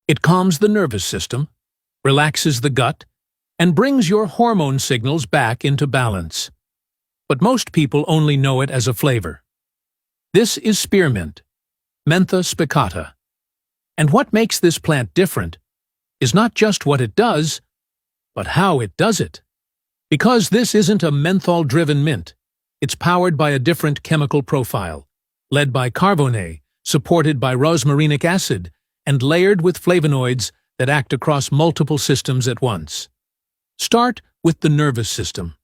It calms the nervous system, relaxes the gut, and brings your hormone signals back into balance. But most people only know it as a flavor. This is spearmint, Mentha spicata. And what makes this plant different is not just what it does, but how it does it. Because this isn't a menthol-driven mint, it's powered by a different chemical profile, led by carvone, supported by rosmarinic acid, and layered with flavonoids that act across multiple systems at once. Start with the nervous system.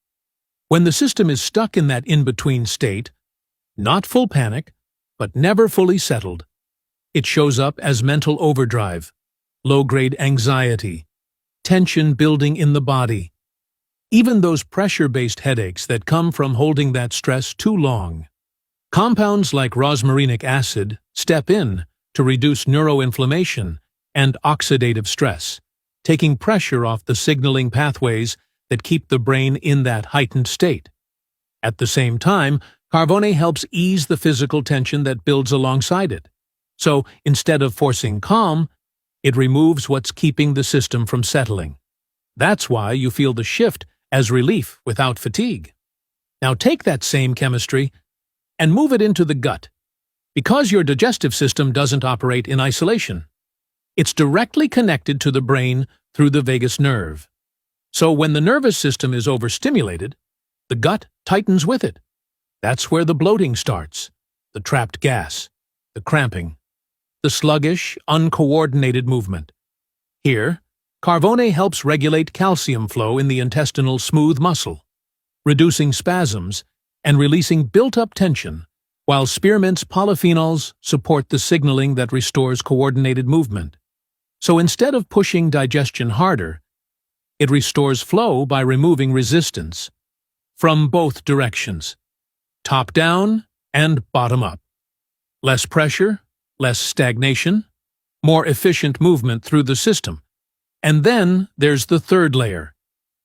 When the system is stuck in that in-between state, not full panic, but never fully settled, it shows up as mental overdrive, low-grade anxiety, tension building in the body, even those pressure-based headaches that come from holding that stress too long. Compounds like rosmarinic acid step in to reduce neuroinflammation and oxidative stress, taking pressure off the signaling pathways that keep the brain in that heightened state. At the same time, carvone helps ease the physical tension that builds alongside it. So, instead of forcing calm, it removes what's keeping the system from settling. That's why you feel the shift as relief without fatigue. Now take that same chemistry and move it into the gut. Because your digestive system doesn't operate in isolation, it's directly connected to the brain through the vagus nerve. So when the nervous system is overstimulated, the gut tightens with it. That's where the bloating starts, the trapped gas, the cramping, the sluggish, uncoordinated movement. Here, carvone helps regulate calcium flow in the intestinal smooth muscle, reducing spasms and releasing built-up tension, while spearmint's polyphenols support the signaling that restores coordinated movement. So instead of pushing digestion harder, it restores flow by removing resistance from both directions, top down and bottom up. Less pressure, less stagnation, more efficient movement through the system. And then there's the third layer,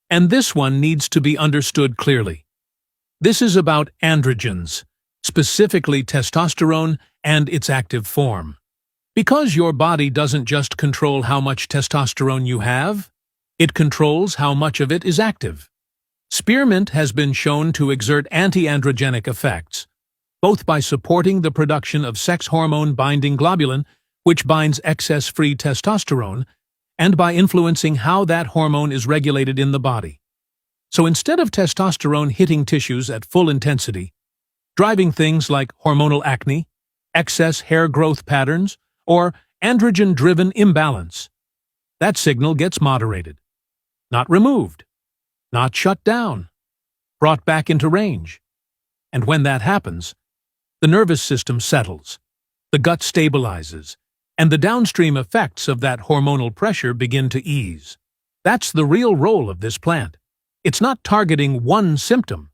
and this one needs to be understood clearly. This is about androgens, specifically testosterone and its active form. Because your body doesn't just control how much testosterone you have, it controls how much of it is active. Spearmint has been shown to exert anti-androgenic effects, both by supporting the production of sex hormone-binding globulin, which binds excess free testosterone, and by influencing how that hormone is regulated in the body. So instead of testosterone hitting tissues at full intensity, driving things like hormonal acne, excess hair growth patterns, or androgen-driven imbalance, that signal gets moderated, not removed, not shut down, brought back into range. And when that happens, the nervous system settles, the gut stabilizes, and the downstream effects of that hormonal pressure begin to ease. That's the real role of this plant. It's not targeting one symptom.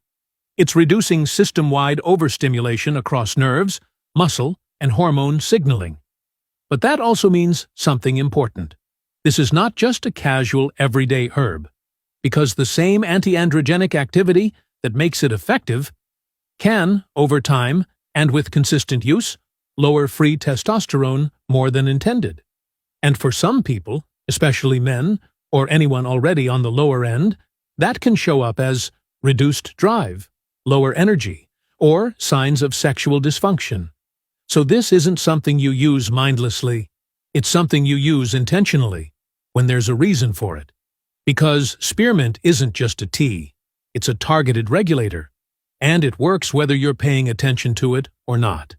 It's reducing system-wide overstimulation across nerves, muscle, and hormone signaling. But that also means something important. This is not just a casual, everyday herb, because the same anti-androgenic activity that makes it effective can, over time, and with consistent use, lower free testosterone more than intended. And for some people, especially men, or anyone already on the lower end, that can show up as reduced drive, lower energy, or signs of sexual dysfunction. So this isn't something you use mindlessly. It's something you use intentionally, when there's a reason for it. Because spearmint isn't just a tea, it's a targeted regulator, and it works whether you're paying attention to it or not.